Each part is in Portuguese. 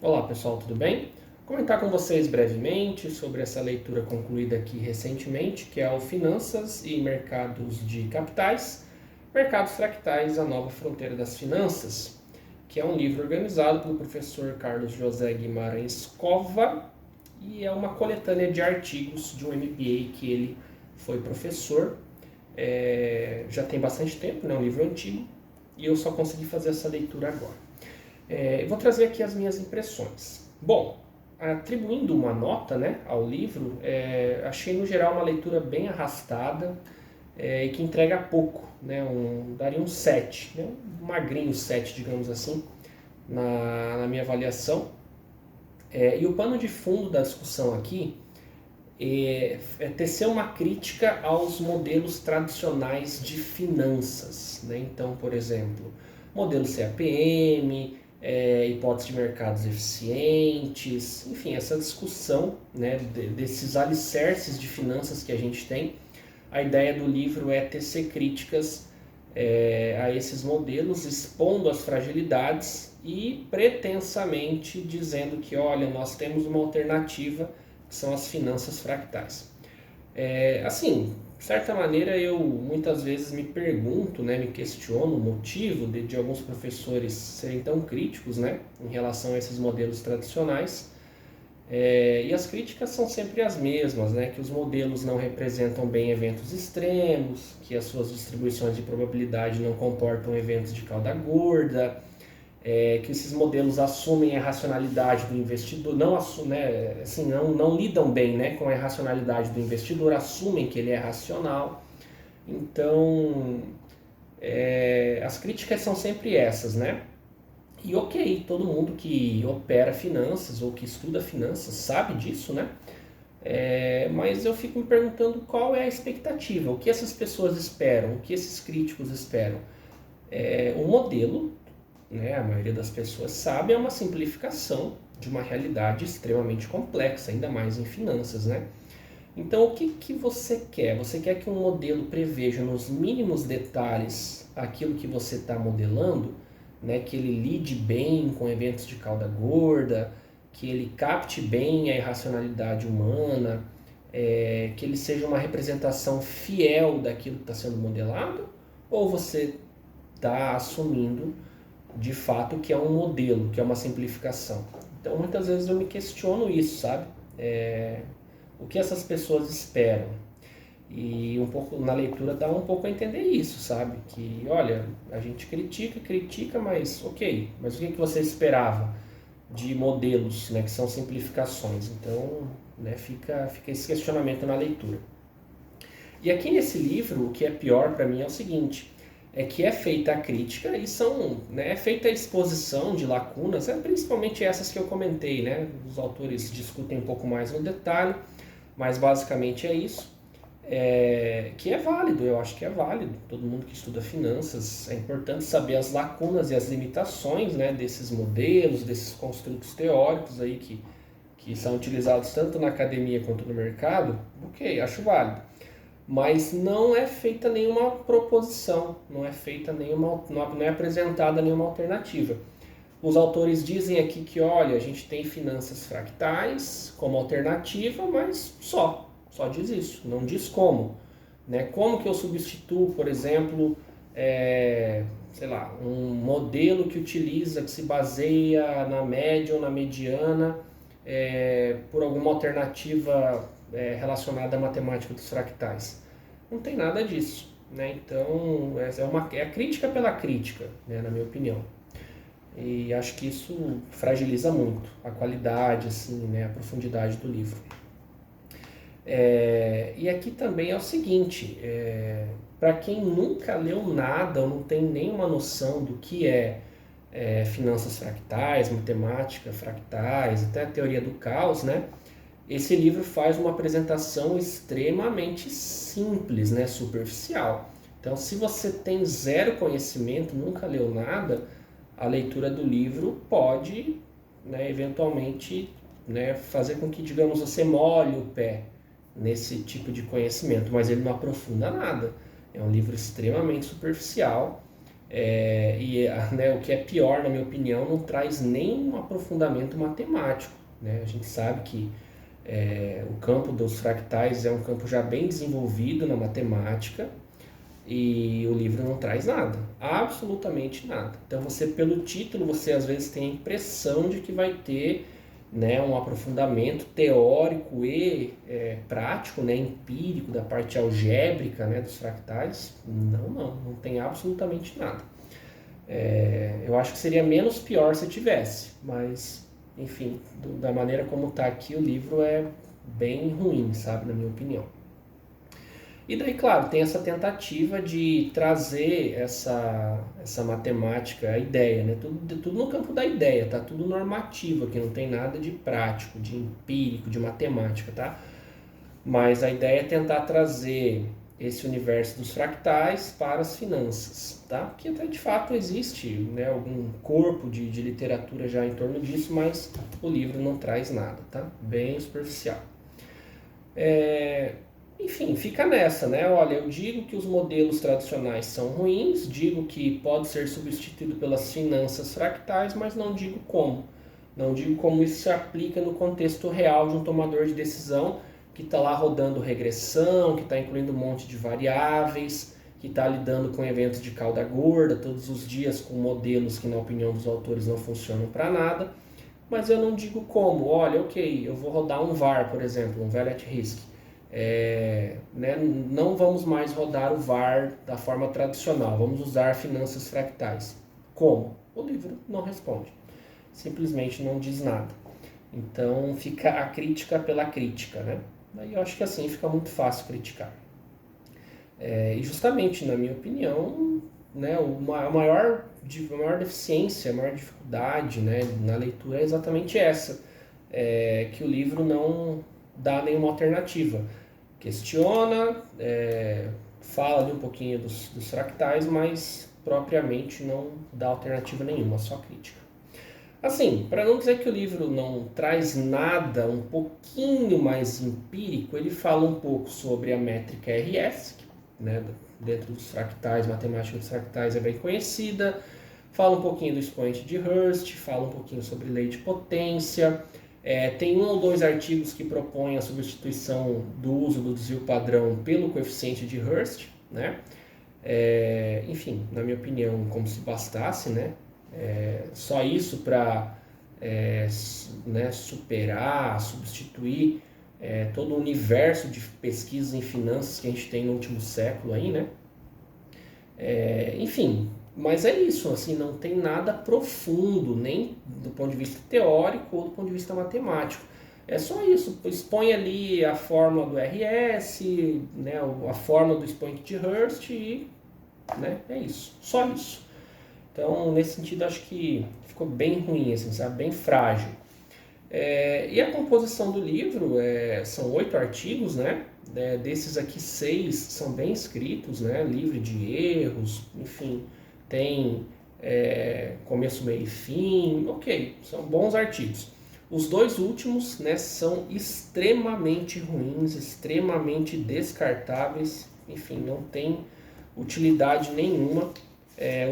Olá pessoal, tudo bem? Vou comentar com vocês brevemente sobre essa leitura concluída aqui recentemente, que é o Finanças e Mercados de Capitais, Mercados Fractais, a Nova Fronteira das Finanças, que é um livro organizado pelo professor Carlos José Guimarães Cova e é uma coletânea de artigos de um MBA que ele foi professor. Já tem bastante tempo, né? Um livro antigo, e eu só consegui fazer essa leitura agora. Eu vou trazer aqui as minhas impressões. Bom, atribuindo uma nota, né, ao livro, achei no geral uma leitura bem arrastada e que entrega pouco, né, daria um 7, né, um magrinho 7, digamos assim, na minha avaliação. E o pano de fundo da discussão aqui é tecer uma crítica aos modelos tradicionais de finanças, né? Então, por exemplo, modelo CAPM, hipótese de mercados eficientes, enfim, essa discussão, né, desses alicerces de finanças que a gente tem. A ideia do livro é tecer críticas a esses modelos, expondo as fragilidades e pretensamente dizendo que, olha, nós temos uma alternativa, que são as finanças fractais. Assim, de certa maneira eu muitas vezes me pergunto, né, me questiono o motivo de alguns professores serem tão críticos, né, em relação a esses modelos tradicionais. E as críticas são sempre as mesmas, né, que os modelos não representam bem eventos extremos, que as suas distribuições de probabilidade não comportam eventos de cauda gorda, que esses modelos assumem a racionalidade do investidor, não lidam bem, né, com a racionalidade do investidor, assumem que ele é racional. Então, as críticas são sempre essas, né? E ok, todo mundo que opera finanças ou que estuda finanças sabe disso, né? Mas eu fico me perguntando qual é a expectativa, o que essas pessoas esperam, o que esses críticos esperam. O modelo, né, a maioria das pessoas sabe, é uma simplificação de uma realidade extremamente complexa, ainda mais em finanças, né? Então, o que você quer? Você quer que um modelo preveja nos mínimos detalhes aquilo que você está modelando, né? Que ele lide bem com eventos de cauda gorda, que ele capte bem a irracionalidade humana, que ele seja uma representação fiel daquilo que está sendo modelado? Ou você está assumindo de fato que é um modelo, que é uma simplificação? Então muitas vezes eu me questiono isso, sabe? O que essas pessoas esperam? E um pouco na leitura dá um pouco a entender isso, sabe? Que, olha, a gente critica, mas ok, mas o que você esperava de modelos, né, que são simplificações? Então, né, fica esse questionamento na leitura. E aqui nesse livro, o que é pior para mim é o seguinte: é que é feita a crítica e é feita a exposição de lacunas, principalmente essas que eu comentei, né? Os autores discutem um pouco mais no detalhe, mas basicamente é isso. Que é válido, eu acho que é válido. Todo mundo que estuda finanças, é importante saber as lacunas e as limitações, né, desses modelos, desses construtos teóricos aí que são utilizados tanto na academia quanto no mercado. Ok, acho válido. Mas não é feita nenhuma proposição, não é apresentada nenhuma alternativa. Os autores dizem aqui que, olha, a gente tem finanças fractais como alternativa, mas só diz isso, não diz como. Né? Como que eu substituo, por exemplo, um modelo que se baseia na média ou na mediana, por alguma alternativa relacionada à matemática dos fractais? Não tem nada disso. Né? Então, é a crítica pela crítica, né, na minha opinião. E acho que isso fragiliza muito a qualidade, assim, né, a profundidade do livro. E aqui também é o seguinte, para quem nunca leu nada ou não tem nenhuma noção do que finanças fractais, matemática fractais, até a teoria do caos, né? Esse livro faz uma apresentação extremamente simples, né, superficial. Então, se você tem zero conhecimento, nunca leu nada, a leitura do livro pode, né, eventualmente, né, fazer com que, digamos, você molhe o pé nesse tipo de conhecimento, mas ele não aprofunda nada. É um livro extremamente superficial, Né, o que é pior, na minha opinião, não traz nenhum aprofundamento matemático, né? A gente sabe que o campo dos fractais é um campo já bem desenvolvido na matemática e o livro não traz nada, absolutamente nada. Então você, pelo título, você às vezes tem a impressão de que vai ter, né, um aprofundamento teórico e prático, né, empírico da parte algébrica, né, dos fractais. Não tem absolutamente nada. Eu acho que seria menos pior se tivesse, mas enfim, da maneira como está aqui, o livro é bem ruim, sabe, na minha opinião. E daí, claro, tem essa tentativa de trazer essa matemática, a ideia, né? Tudo no campo da ideia, tá? Tudo normativo aqui, não tem nada de prático, de empírico, de matemática, tá? Mas a ideia é tentar trazer esse universo dos fractais para as finanças, tá? Porque até de fato existe, né, algum corpo de literatura já em torno disso, mas o livro não traz nada, tá? Bem superficial. Enfim, fica nessa, né? Olha, eu digo que os modelos tradicionais são ruins, digo que pode ser substituído pelas finanças fractais, mas não digo como. Não digo como isso se aplica no contexto real de um tomador de decisão que está lá rodando regressão, que está incluindo um monte de variáveis, que está lidando com eventos de cauda gorda todos os dias com modelos que, na opinião dos autores, não funcionam para nada. Mas eu não digo como. Olha, ok, eu vou rodar um VAR, por exemplo, um Value at Risk. Né, não vamos mais rodar o VAR da forma tradicional, vamos usar finanças fractais. Como? O livro não responde, simplesmente não diz nada. Então fica a crítica pela crítica, né? Daí eu acho que assim fica muito fácil criticar. E justamente, na minha opinião, né, a maior deficiência, a maior dificuldade, né, na leitura é exatamente essa, que o livro não dá nenhuma alternativa. Questiona, fala ali um pouquinho dos fractais, mas propriamente não dá alternativa nenhuma, só crítica. Assim, para não dizer que o livro não traz nada um pouquinho mais empírico, ele fala um pouco sobre a métrica RS, que, né, dentro dos fractais, matemática dos fractais é bem conhecida, fala um pouquinho do expoente de Hurst, fala um pouquinho sobre lei de potência, tem 1 ou 2 artigos que propõem a substituição do uso do desvio padrão pelo coeficiente de Hurst, né? Enfim, na minha opinião, como se bastasse, né? Só isso para né, superar, substituir todo o universo de pesquisas em finanças que a gente tem no último século aí, né? Enfim, mas é isso, assim, não tem nada profundo, nem do ponto de vista teórico ou do ponto de vista matemático. É só isso, expõe ali a fórmula do RS, né, a fórmula do expoente de Hurst e, né, é isso, só isso. Então, nesse sentido, acho que ficou bem ruim, assim, sabe? Bem frágil. E a composição do livro são 8 artigos, né? Desses aqui, 6 são bem escritos, né? Livre de erros, enfim, tem começo, meio e fim, ok, são bons artigos. Os 2 últimos, né, são extremamente ruins, extremamente descartáveis, enfim, não tem utilidade nenhuma.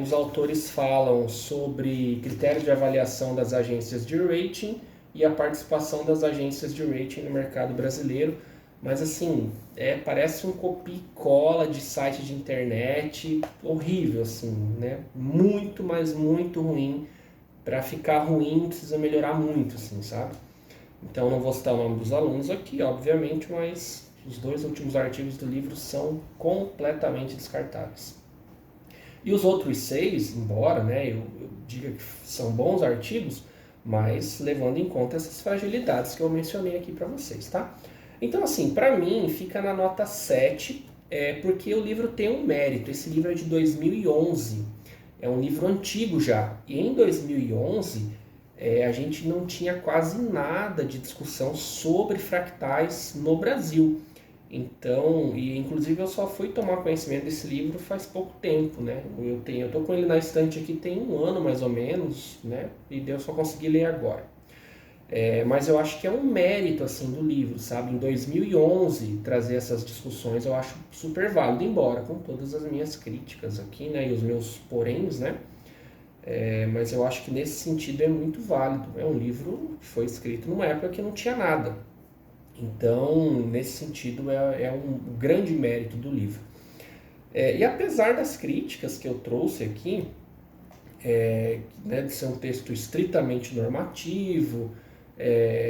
Os autores falam sobre critérios de avaliação das agências de rating e a participação das agências de rating no mercado brasileiro, mas assim, parece um copia e cola de site de internet, horrível, assim, né? Muito, mas muito ruim. Para ficar ruim precisa melhorar muito, assim, sabe? Então não vou citar o nome dos alunos aqui, obviamente, mas os 2 últimos artigos do livro são completamente descartáveis. E os outros 6, embora, né, eu diga que são bons artigos, mas levando em conta essas fragilidades que eu mencionei aqui para vocês, tá? Então, assim, para mim, fica na nota 7, porque o livro tem um mérito. Esse livro é de 2011, é um livro antigo já. E em 2011, a gente não tinha quase nada de discussão sobre fractais no Brasil. Então, e inclusive eu só fui tomar conhecimento desse livro faz pouco tempo, né? Eu tô com ele na estante aqui tem 1 ano mais ou menos, né? E eu só consegui ler agora. Mas eu acho que é um mérito assim do livro, sabe? Em 2011 trazer essas discussões eu acho super válido, embora com todas as minhas críticas aqui, né, e os meus poréns, né? Mas eu acho que nesse sentido é muito válido. É um livro que foi escrito numa época que não tinha nada. Então, nesse sentido, é um grande mérito do livro. E apesar das críticas que eu trouxe aqui, né, de ser um texto estritamente normativo,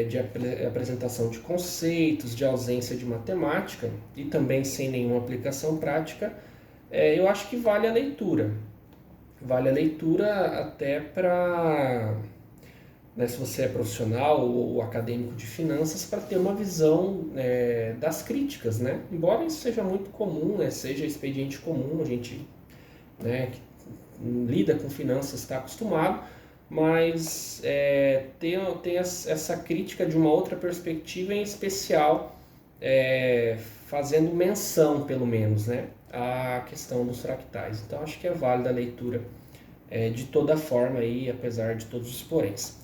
de apresentação de conceitos, de ausência de matemática e também sem nenhuma aplicação prática, eu acho que vale a leitura. Vale a leitura até para, né, se você é profissional ou acadêmico de finanças, para ter uma visão das críticas, né? Embora isso seja muito comum, né, seja expediente comum, a gente, né, que lida com finanças está acostumado, mas ter essa crítica de uma outra perspectiva, em especial fazendo menção, pelo menos, né, à questão dos fractais. Então acho que é válida a leitura de toda forma aí, apesar de todos os poréns.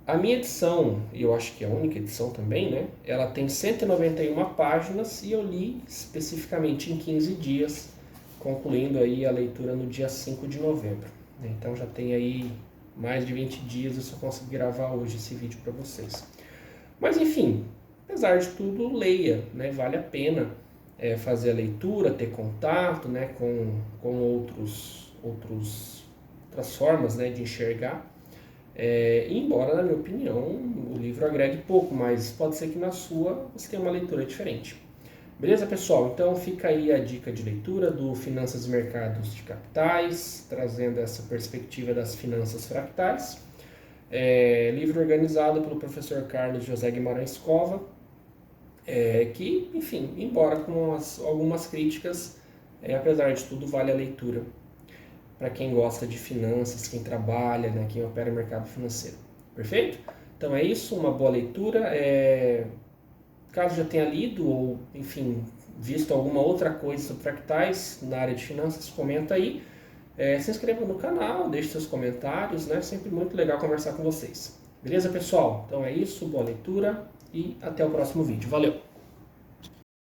A minha edição, e eu acho que é a única edição também, né? Ela tem 191 páginas e eu li especificamente em 15 dias, concluindo aí a leitura no dia 5 de novembro. Então já tem aí mais de 20 dias, eu só consegui gravar hoje esse vídeo para vocês. Mas enfim, apesar de tudo, leia, né? Vale a pena fazer a leitura, ter contato, né, com outras formas, né, de enxergar. Embora, na minha opinião, o livro agregue pouco, mas pode ser que na sua você tenha uma leitura diferente. Beleza, pessoal? Então fica aí a dica de leitura do Finanças e Mercados de Capitais, trazendo essa perspectiva das finanças fractais. Livro organizado pelo professor Carlos José Guimarães Cova, que, enfim, embora com algumas críticas, apesar de tudo, vale a leitura para quem gosta de finanças, quem trabalha, né, quem opera no mercado financeiro. Perfeito? Então é isso, uma boa leitura. Caso já tenha lido ou, enfim, visto alguma outra coisa sobre fractais na área de finanças, comenta aí. Se inscreva no canal, deixe seus comentários, né? Sempre muito legal conversar com vocês. Beleza, pessoal? Então é isso, boa leitura e até o próximo vídeo. Valeu!